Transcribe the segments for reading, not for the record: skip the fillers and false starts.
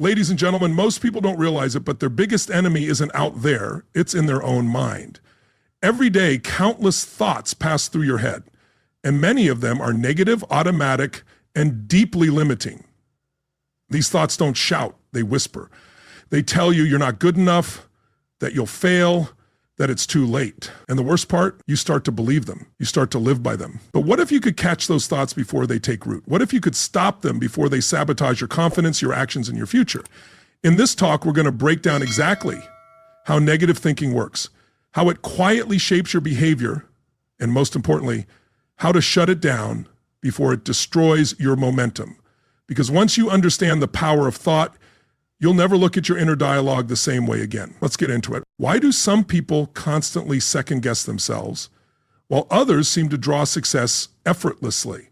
Ladies and gentlemen, most people don't realize it, but their biggest enemy isn't out there, it's in their own mind. Every day, countless thoughts pass through your head, and many of them are negative, automatic, and deeply limiting. These thoughts don't shout, they whisper. They tell you you're not good enough, that you'll fail, that it's too late. And the worst part, you start to believe them. You start to live by them. But what if you could catch those thoughts before they take root? What if you could stop them before they sabotage your confidence, your actions, and your future? In this talk, we're going to break down exactly how negative thinking works, how it quietly shapes your behavior, and most importantly, how to shut it down before it destroys your momentum. Because once you understand the power of thought, you'll never look at your inner dialogue the same way again. Let's get into it. Why do some people constantly second guess themselves, while others seem to draw success effortlessly?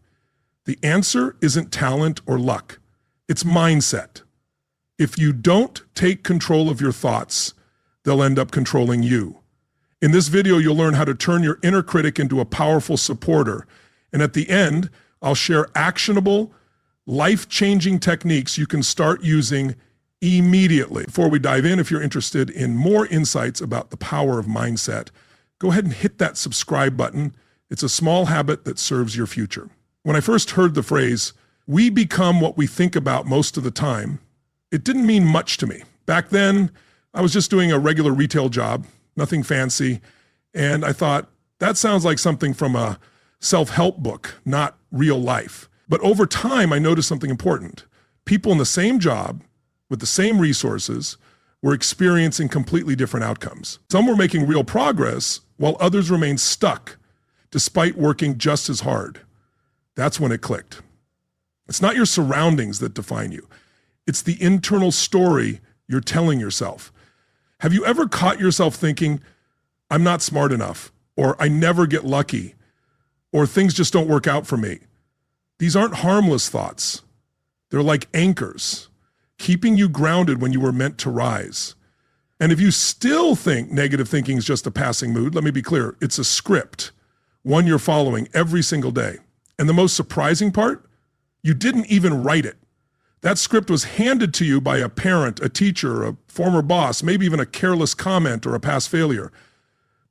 The answer isn't talent or luck. It's mindset. If you don't take control of your thoughts, they'll end up controlling you. In this video, you'll learn how to turn your inner critic into a powerful supporter. And at the end, I'll share actionable, life-changing techniques you can start using immediately. Before we dive in, if you're interested in more insights about the power of mindset, go ahead and hit that subscribe button. It's a small habit that serves your future. When I first heard the phrase, "we become what we think about most of the time," it didn't mean much to me. Back then, I was just doing a regular retail job, nothing fancy, and I thought, that sounds like something from a self-help book, not real life. But over time, I noticed something important. People in the same job, with the same resources, were experiencing completely different outcomes. Some were making real progress, while others remained stuck, despite working just as hard. That's when it clicked. It's not your surroundings that define you. It's the internal story you're telling yourself. Have you ever caught yourself thinking, "I'm not smart enough," or "I never get lucky," or "things just don't work out for me"? These aren't harmless thoughts. They're like anchors, keeping you grounded when you were meant to rise. And if you still think negative thinking is just a passing mood, let me be clear, it's a script, one you're following every single day. And the most surprising part, you didn't even write it. That script was handed to you by a parent, a teacher, a former boss, maybe even a careless comment or a past failure.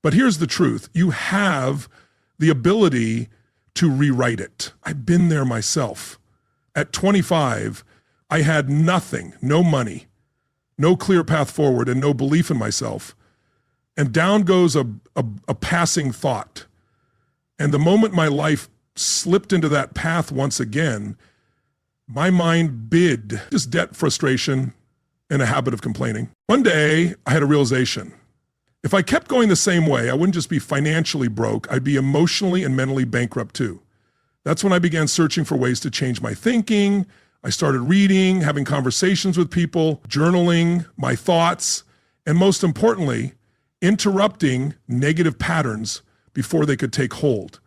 But here's the truth, you have the ability to rewrite it. I've been there myself. At 25, I had nothing, no money, no clear path forward, and no belief in myself. And down goes a passing thought. And the moment my life slipped into that path once again, my mind bid just debt, frustration, and a habit of complaining. One day, I had a realization. If I kept going the same way, I wouldn't just be financially broke, I'd be emotionally and mentally bankrupt too. That's when I began searching for ways to change my thinking. I started reading, having conversations with people, journaling my thoughts, and most importantly, interrupting negative patterns before they could take hold.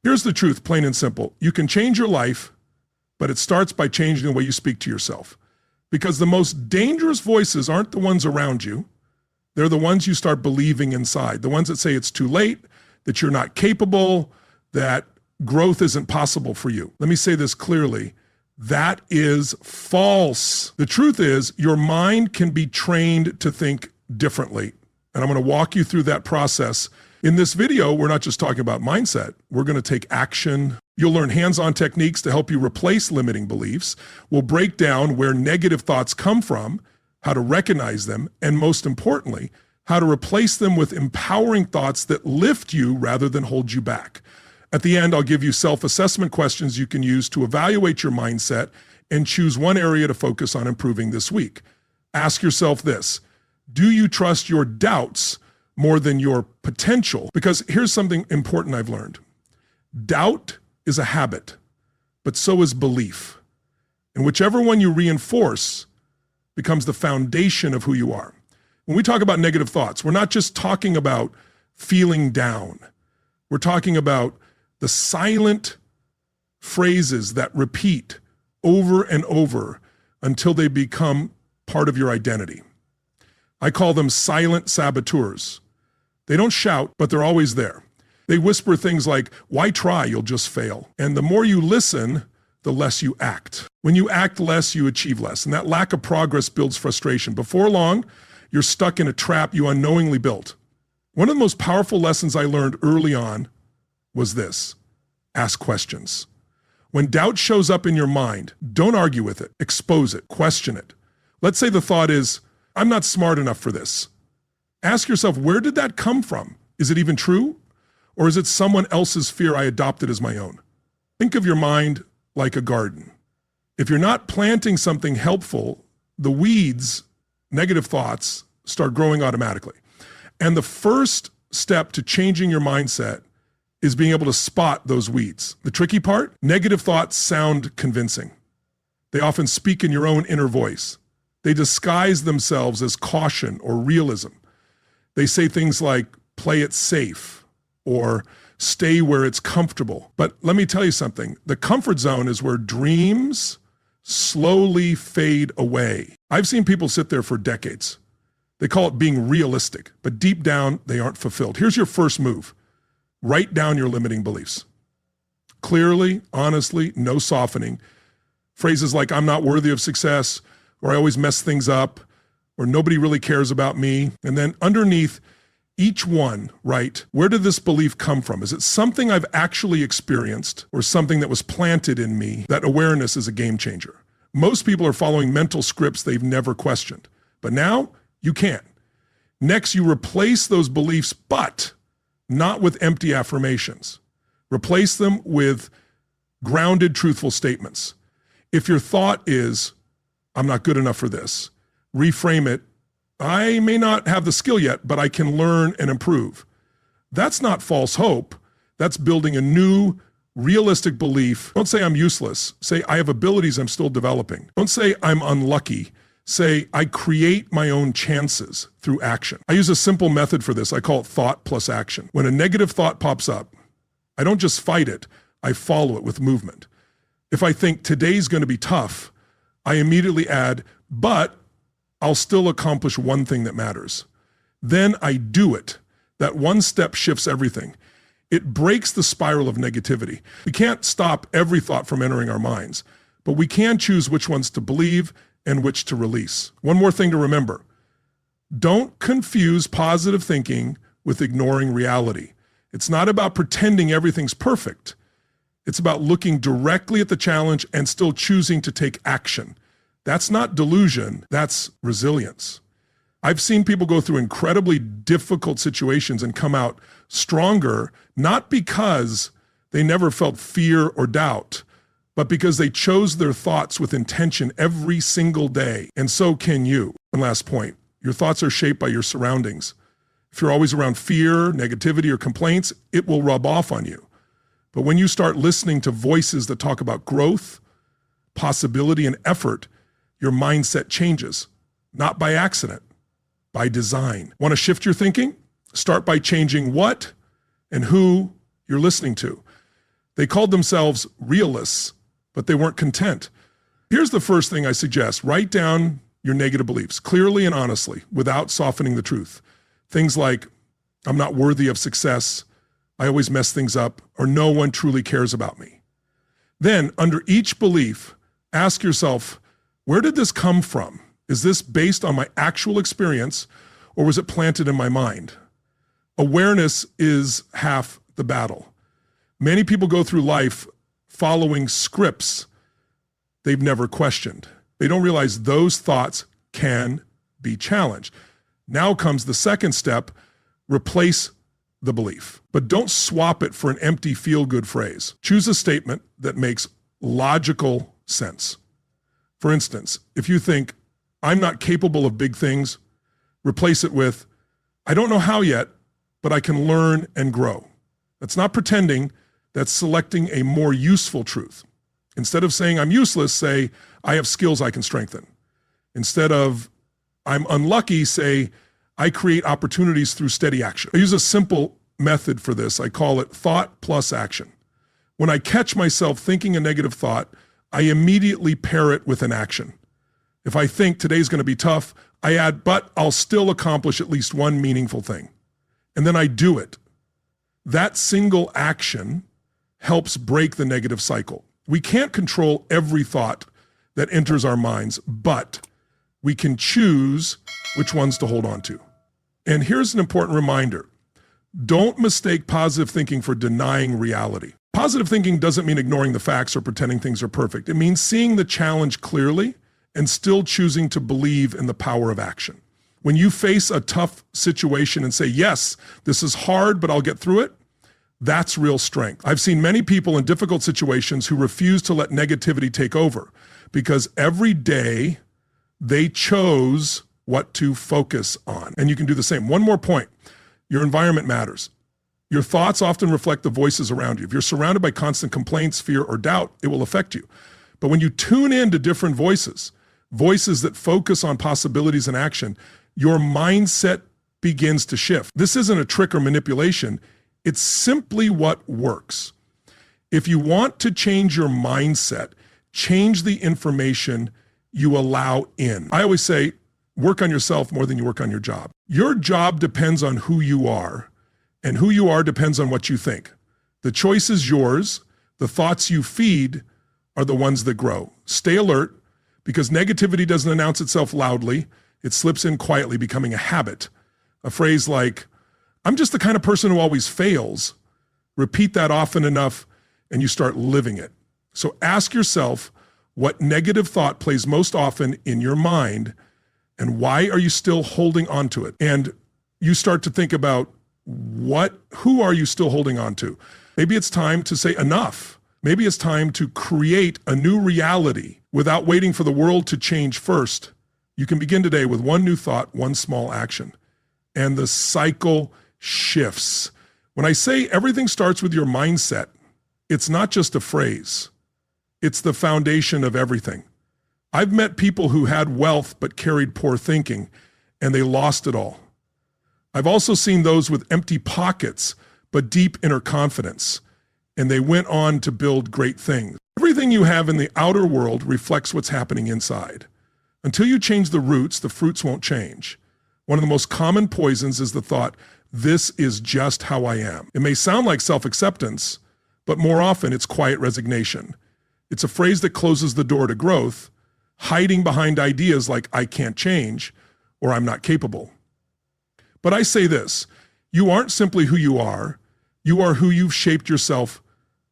Here's the truth, plain and simple. You can change your life, but it starts by changing the way you speak to yourself. Because the most dangerous voices aren't the ones around you. They're the ones you start believing inside. The ones that say it's too late, that you're not capable, that growth isn't possible for you. Let me say this clearly. That is false. The truth is, your mind can be trained to think differently. And I'm going to walk you through that process. In this video, we're not just talking about mindset. We're going to take action. You'll learn hands-on techniques to help you replace limiting beliefs. We'll break down where negative thoughts come from, how to recognize them, and most importantly, how to replace them with empowering thoughts that lift you rather than hold you back. At the end, I'll give you self-assessment questions you can use to evaluate your mindset and choose one area to focus on improving this week. Ask yourself this, do you trust your doubts more than your potential? Because here's something important I've learned. Doubt is a habit, but so is belief. And whichever one you reinforce becomes the foundation of who you are. When we talk about negative thoughts, we're not just talking about feeling down. We're talking about the silent phrases that repeat over and over until they become part of your identity. I call them silent saboteurs. They don't shout, but they're always there. They whisper things like, "Why try? You'll just fail." And the more you listen, the less you act. When you act less, you achieve less. And that lack of progress builds frustration. Before long, you're stuck in a trap you unknowingly built. One of the most powerful lessons I learned early on was this: ask questions. When doubt shows up in your mind, don't argue with it, expose it, question it. Let's say the thought is, I'm not smart enough for this. Ask yourself, where did that come from? Is it even true? Or is it someone else's fear I adopted as my own? Think of your mind like a garden. If you're not planting something helpful, the weeds, negative thoughts, start growing automatically. And the first step to changing your mindset is being able to spot those weeds. The tricky part, negative thoughts sound convincing. They often speak in your own inner voice. They disguise themselves as caution or realism. They say things like, play it safe, or stay where it's comfortable. But let me tell you something. The comfort zone is where dreams slowly fade away. I've seen people sit there for decades. They call it being realistic, but deep down, they aren't fulfilled. Here's your first move. Write down your limiting beliefs. Clearly, honestly, no softening. Phrases like, I'm not worthy of success, or I always mess things up, or nobody really cares about me. And then underneath each one, write, where did this belief come from? Is it something I've actually experienced or something that was planted in me? That awareness is a game changer. Most people are following mental scripts they've never questioned, but now you can't. Next, you replace those beliefs, but not with empty affirmations. Replace them with grounded, truthful statements. If your thought is, I'm not good enough for this, reframe it, I may not have the skill yet, but I can learn and improve. That's not false hope. That's building a new, realistic belief. Don't say I'm useless. Say I have abilities I'm still developing. Don't say I'm unlucky. Say I create my own chances through action. I use a simple method for this. I call it thought plus action. When a negative thought pops up, I don't just fight it, I follow it with movement. If I think today's going to be tough, I immediately add, but I'll still accomplish one thing that matters. Then I do it. That one step shifts everything. It breaks the spiral of negativity. We can't stop every thought from entering our minds, but we can choose which ones to believe and which to release. One more thing to remember. Don't confuse positive thinking with ignoring reality. It's not about pretending everything's perfect. It's about looking directly at the challenge and still choosing to take action. That's not delusion, that's resilience. I've seen people go through incredibly difficult situations and come out stronger, not because they never felt fear or doubt, but because they chose their thoughts with intention every single day. And so can you. And last point, your thoughts are shaped by your surroundings. If you're always around fear, negativity, or complaints, it will rub off on you. But when you start listening to voices that talk about growth, possibility, and effort, your mindset changes, not by accident, by design. Want to shift your thinking? Start by changing what and who you're listening to. They called themselves realists, but they weren't content. Here's the first thing I suggest. Write down your negative beliefs clearly and honestly without softening the truth. Things like, I'm not worthy of success, I always mess things up, or no one truly cares about me. Then, under each belief, ask yourself, where did this come from? Is this based on my actual experience, or was it planted in my mind? Awareness is half the battle. Many people go through life following scripts they've never questioned. They don't realize those thoughts can be challenged. Now comes the second step, replace the belief. But don't swap it for an empty feel-good phrase. Choose a statement that makes logical sense. For instance, if you think, I'm not capable of big things, replace it with, I don't know how yet, but I can learn and grow. That's not pretending, that's selecting a more useful truth. Instead of saying I'm useless, say I have skills I can strengthen. Instead of I'm unlucky, say I create opportunities through steady action. I use a simple method for this. I call it thought plus action. When I catch myself thinking a negative thought, I immediately pair it with an action. If I think today's going to be tough, I add, but I'll still accomplish at least one meaningful thing. And then I do it. That single action helps break the negative cycle. We can't control every thought that enters our minds, but we can choose which ones to hold on to. And here's an important reminder. Don't mistake positive thinking for denying reality. Positive thinking doesn't mean ignoring the facts or pretending things are perfect. It means seeing the challenge clearly and still choosing to believe in the power of action. When you face a tough situation and say, yes, this is hard, but I'll get through it, that's real strength. I've seen many people in difficult situations who refuse to let negativity take over because every day they chose what to focus on. And you can do the same. One more point. Your environment matters. Your thoughts often reflect the voices around you. If you're surrounded by constant complaints, fear, or doubt, it will affect you. But when you tune in to different voices that focus on possibilities and action, your mindset begins to shift. This isn't a trick or manipulation. It's simply what works. If you want to change your mindset, change the information you allow in. I always say, work on yourself more than you work on your job. Your job depends on who you are, and who you are depends on what you think. The choice is yours. The thoughts you feed are the ones that grow. Stay alert, because negativity doesn't announce itself loudly. It slips in quietly, becoming a habit. A phrase like, I'm just the kind of person who always fails. Repeat that often enough, and you start living it. So ask yourself, what negative thought plays most often in your mind, and why are you still holding on to it? And you start to think about, who are you still holding on to? Maybe it's time to say enough. Maybe it's time to create a new reality without waiting for the world to change first. You can begin today with one new thought, one small action, and the cycle shifts. When I say everything starts with your mindset, it's not just a phrase. It's the foundation of everything. I've met people who had wealth but carried poor thinking, and they lost it all. I've also seen those with empty pockets, but deep inner confidence, and they went on to build great things. Everything you have in the outer world reflects what's happening inside. Until you change the roots, the fruits won't change. One of the most common poisons is the thought, this is just how I am. It may sound like self-acceptance, but more often it's quiet resignation. It's a phrase that closes the door to growth, hiding behind ideas like I can't change or I'm not capable. But I say this, you aren't simply who you are who you've shaped yourself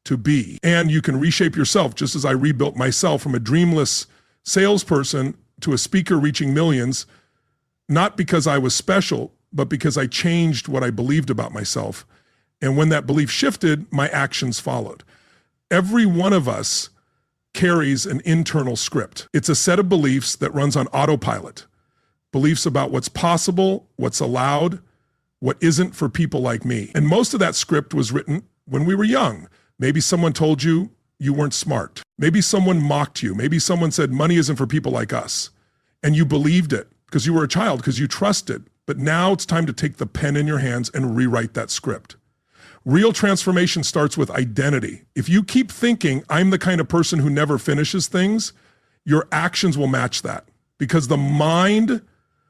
to be. And you can reshape yourself just as I rebuilt myself from a dreamless salesperson to a speaker reaching millions, not because I was special, but because I changed what I believed about myself. And when that belief shifted, my actions followed. Every one of us carries an internal script. It's a set of beliefs that runs on autopilot. Beliefs about what's possible, what's allowed, what isn't for people like me. And most of that script was written when we were young. Maybe someone told you you weren't smart. Maybe someone mocked you. Maybe someone said money isn't for people like us. And you believed it because you were a child, because you trusted. But now it's time to take the pen in your hands and rewrite that script. Real transformation starts with identity. If you keep thinking, I'm the kind of person who never finishes things, your actions will match that, because the mind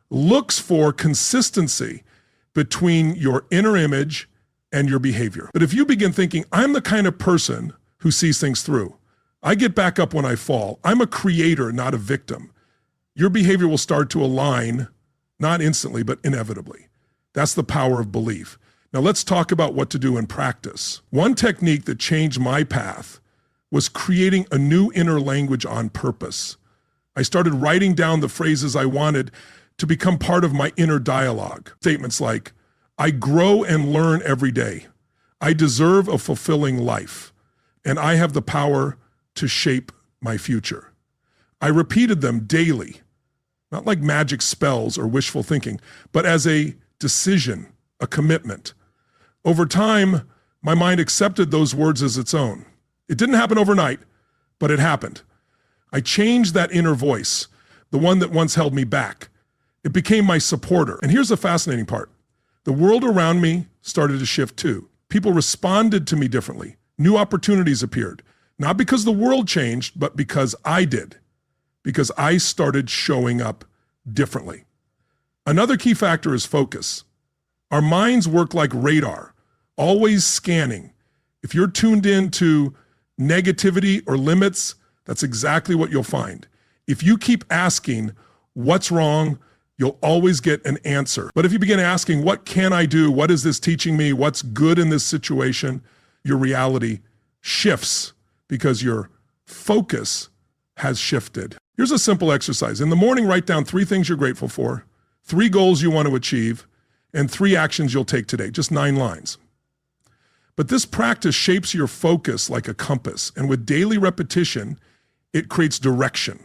looks for consistency between your inner image and your behavior. But if you begin thinking, I'm the kind of person who sees things through, I get back up when I fall, I'm a creator, not a victim, your behavior will start to align, not instantly, but inevitably. That's the power of belief. Now let's talk about what to do in practice. One technique that changed my path was creating a new inner language on purpose. I started writing down the phrases I wanted to become part of my inner dialogue. Statements like, I grow and learn every day. I deserve a fulfilling life, and I have the power to shape my future. I repeated them daily, not like magic spells or wishful thinking, but as a decision, a commitment. Over time, my mind accepted those words as its own. It didn't happen overnight, but it happened. I changed that inner voice, the one that once held me back. It became my supporter. And here's the fascinating part. The world around me started to shift too. People responded to me differently. New opportunities appeared, not because the world changed, but because I did, because I started showing up differently. Another key factor is focus. Our minds work like radar, always scanning. If you're tuned in to negativity or limits, that's exactly what you'll find. If you keep asking, what's wrong, you'll always get an answer. But if you begin asking, what can I do? What is this teaching me? What's good in this situation? Your reality shifts because your focus has shifted. Here's a simple exercise. In the morning, write down 3 things you're grateful for, 3 goals you want to achieve, and 3 actions you'll take today, just 9 lines. But this practice shapes your focus like a compass, and with daily repetition, it creates direction.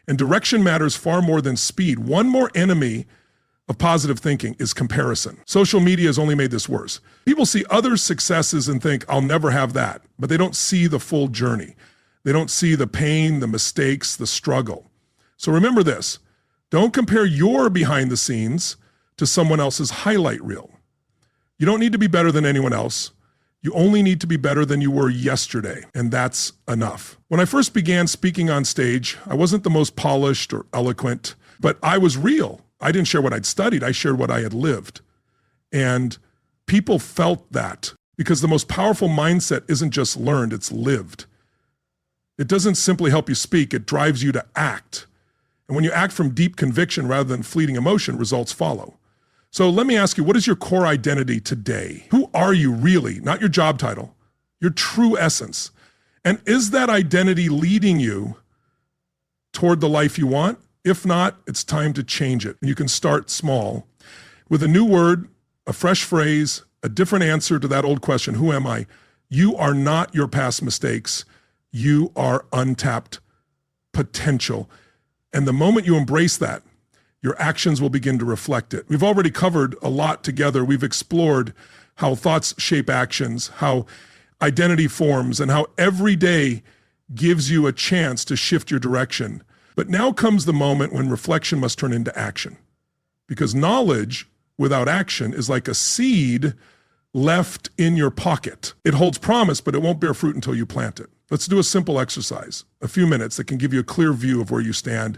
And direction matters far more than speed. One more enemy of positive thinking is comparison. Social media has only made this worse. People see others' successes and think, I'll never have that, but they don't see the full journey. They don't see the pain, the mistakes, the struggle. So remember this, don't compare your behind the scenes to someone else's highlight reel. You don't need to be better than anyone else. You only need to be better than you were yesterday, and that's enough. When I first began speaking on stage, I wasn't the most polished or eloquent, but I was real. I didn't share what I'd studied, I shared what I had lived. And people felt that because the most powerful mindset isn't just learned, it's lived. It doesn't simply help you speak, it drives you to act. And when you act from deep conviction rather than fleeting emotion, results follow. So let me ask you, what is your core identity today? Who are you really? Not your job title, your true essence. And is that identity leading you toward the life you want? If not, it's time to change it. And you can start small with a new word, a fresh phrase, a different answer to that old question, who am I? You are not your past mistakes. You are untapped potential. And the moment you embrace that, your actions will begin to reflect it. We've already covered a lot together. We've explored how thoughts shape actions, how identity forms, and how every day gives you a chance to shift your direction. But now comes the moment when reflection must turn into action. Because knowledge without action is like a seed left in your pocket. It holds promise, but it won't bear fruit until you plant it. Let's do a simple exercise, a few minutes that can give you a clear view of where you stand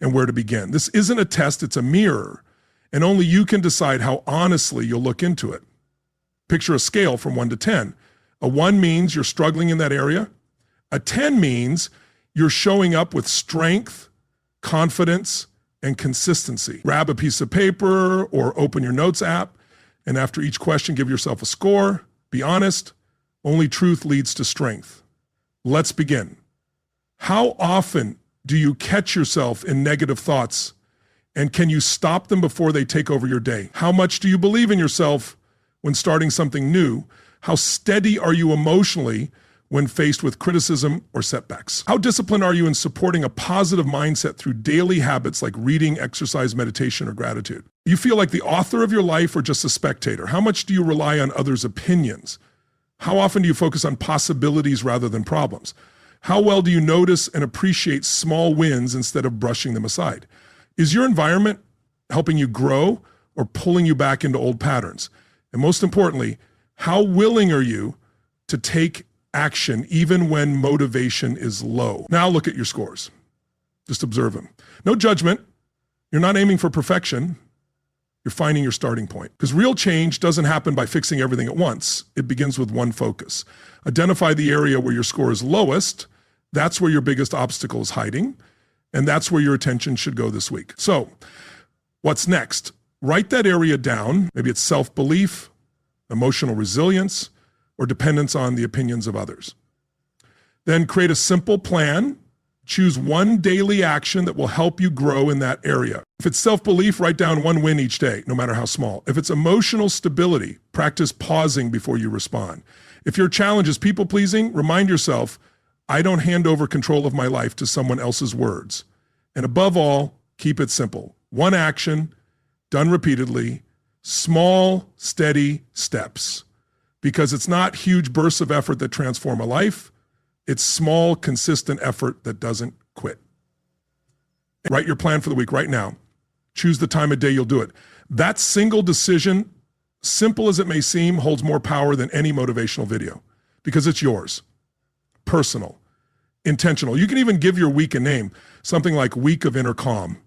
and where to begin. This isn't a test, it's a mirror, and only you can decide how honestly you'll look into it. Picture a scale from 1 to 10. A 1 means you're struggling in that area. A 10 means you're showing up with strength, confidence, and consistency. Grab a piece of paper or open your notes app, and after each question, give yourself a score. Be honest. Only truth leads to strength. Let's begin. How often do you catch yourself in negative thoughts, and can you stop them before they take over your day? How much do you believe in yourself when starting something new? How steady are you emotionally when faced with criticism or setbacks? How disciplined are you in supporting a positive mindset through daily habits like reading, exercise, meditation, or gratitude? Do you feel like the author of your life or just a spectator? How much do you rely on others' opinions? How often do you focus on possibilities rather than problems? How well do you notice and appreciate small wins instead of brushing them aside? Is your environment helping you grow or pulling you back into old patterns? And most importantly, how willing are you to take action even when motivation is low? Now look at your scores. Just observe them. No judgment. You're not aiming for perfection. You're finding your starting point. Because real change doesn't happen by fixing everything at once. It begins with one focus. Identify the area where your score is lowest. That's where your biggest obstacle is hiding. And that's where your attention should go this week. So what's next? Write that area down. Maybe it's self-belief, emotional resilience, or dependence on the opinions of others. Then create a simple plan. Choose one daily action that will help you grow in that area. If it's self-belief, write down 1 win each day, no matter how small. If it's emotional stability, practice pausing before you respond. If your challenge is people-pleasing, remind yourself, I don't hand over control of my life to someone else's words. And above all, keep it simple. One action, done repeatedly, small, steady steps. Because it's not huge bursts of effort that transform a life. It's small, consistent effort that doesn't quit. Write your plan for the week right now. Choose the time of day you'll do it. That single decision, simple as it may seem, holds more power than any motivational video because it's yours. Personal, intentional. You can even give your week a name, something like Week of Inner Calm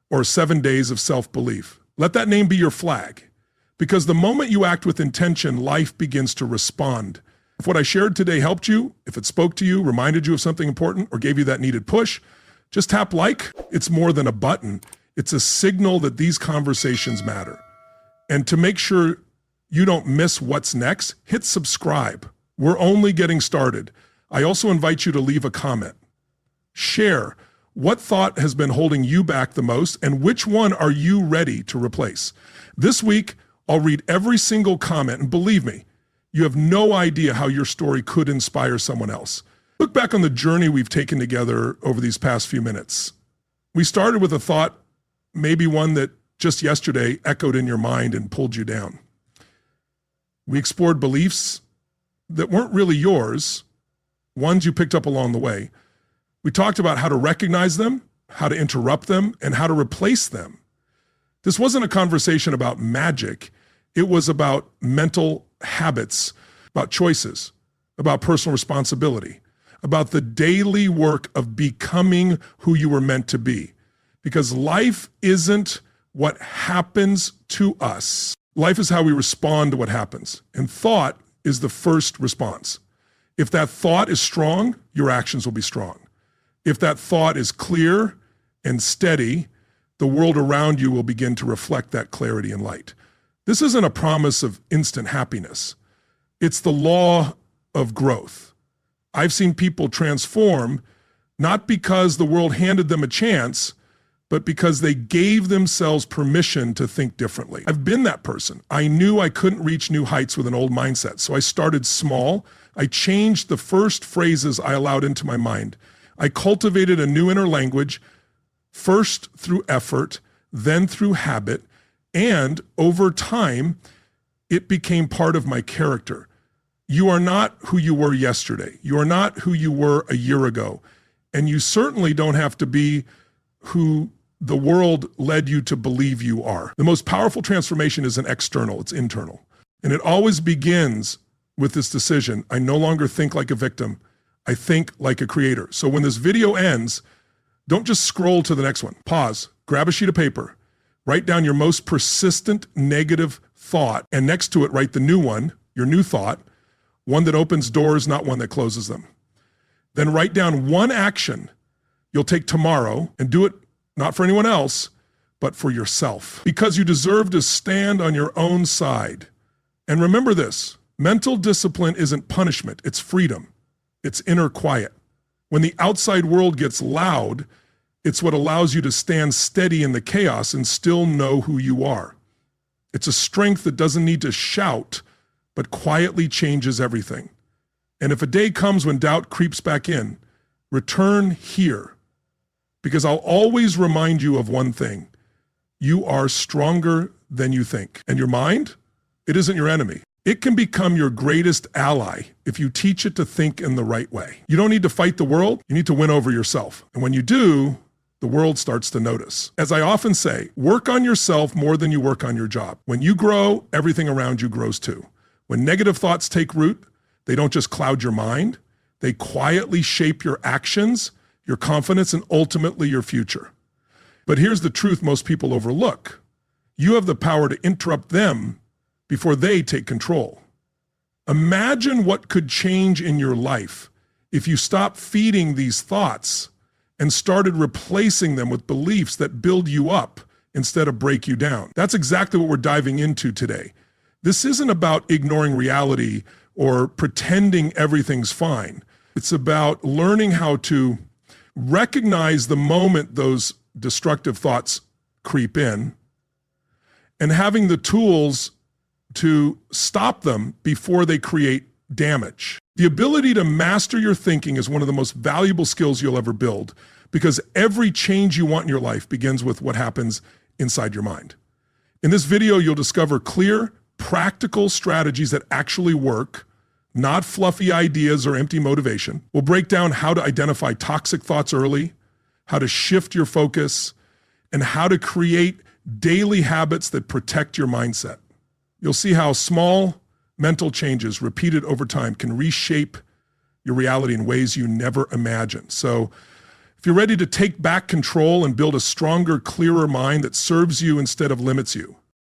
or 7 Days of Self-Belief. Let that name be your flag because the moment you act with intention, life begins to respond. If what I shared today helped you, if it spoke to you, reminded you of something important, or gave you that needed push, just tap like. It's more than a button. It's a signal that these conversations matter. And to make sure you don't miss what's next, hit subscribe. We're only getting started. I also invite you to leave a comment. Share what thought has been holding you back the most and which one are you ready to replace. This week, I'll read every single comment, and believe me, you have no idea how your story could inspire someone else. Look back on the journey we've taken together over these past few minutes. We started with a thought, maybe one that just yesterday echoed in your mind and pulled you down. We explored beliefs that weren't really yours, ones you picked up along the way. We talked about how to recognize them, how to interrupt them, and how to replace them. This wasn't a conversation about magic. It was about mental habits, about choices, about personal responsibility, about the daily work of becoming who you were meant to be. Because life isn't what happens to us. Life is how we respond to what happens. And thought is the first response. If that thought is strong, your actions will be strong. If that thought is clear and steady, the world around you will begin to reflect that clarity and light. This isn't a promise of instant happiness. It's the law of growth. I've seen people transform not because the world handed them a chance, but because they gave themselves permission to think differently. I've been that person. I knew I couldn't reach new heights with an old mindset, so I started small. I changed the first phrases I allowed into my mind. I cultivated a new inner language, first through effort, then through habit, and over time, it became part of my character. You are not who you were yesterday. You are not who you were a year ago. And you certainly don't have to be who the world led you to believe you are. The most powerful transformation isn't external, it's internal. And it always begins with this decision. I no longer think like a victim. I think like a creator. So when this video ends, don't just scroll to the next one. Pause, grab a sheet of paper, write down your most persistent negative thought, and next to it, write the new one, your new thought, one that opens doors, not one that closes them. Then write down one action you'll take tomorrow and do it not for anyone else, but for yourself. Because you deserve to stand on your own side. And remember this, mental discipline isn't punishment, it's freedom. It's inner quiet. When the outside world gets loud, it's what allows you to stand steady in the chaos and still know who you are. It's a strength that doesn't need to shout, but quietly changes everything. And if a day comes when doubt creeps back in, return here. Because I'll always remind you of one thing. You are stronger than you think. And your mind, it isn't your enemy. It can become your greatest ally if you teach it to think in the right way. You don't need to fight the world, you need to win over yourself. And when you do, the world starts to notice. As I often say, work on yourself more than you work on your job. When you grow, everything around you grows too. When negative thoughts take root, they don't just cloud your mind, they quietly shape your actions, your confidence, and ultimately your future. But here's the truth most people overlook. You have the power to interrupt them before they take control. Imagine what could change in your life if you stopped feeding these thoughts and started replacing them with beliefs that build you up instead of break you down. That's exactly what we're diving into today. This isn't about ignoring reality or pretending everything's fine. It's about learning how to recognize the moment those destructive thoughts creep in and having the tools to stop them before they create damage. The ability to master your thinking is one of the most valuable skills you'll ever build because every change you want in your life begins with what happens inside your mind. In this video, you'll discover clear, practical strategies that actually work, not fluffy ideas or empty motivation. We'll break down how to identify toxic thoughts early, how to shift your focus, and how to create daily habits that protect your mindset. You'll see how small mental changes repeated over time can reshape your reality in ways you never imagined. So if you're ready to take back control and build a stronger, clearer mind that serves you instead of limits you,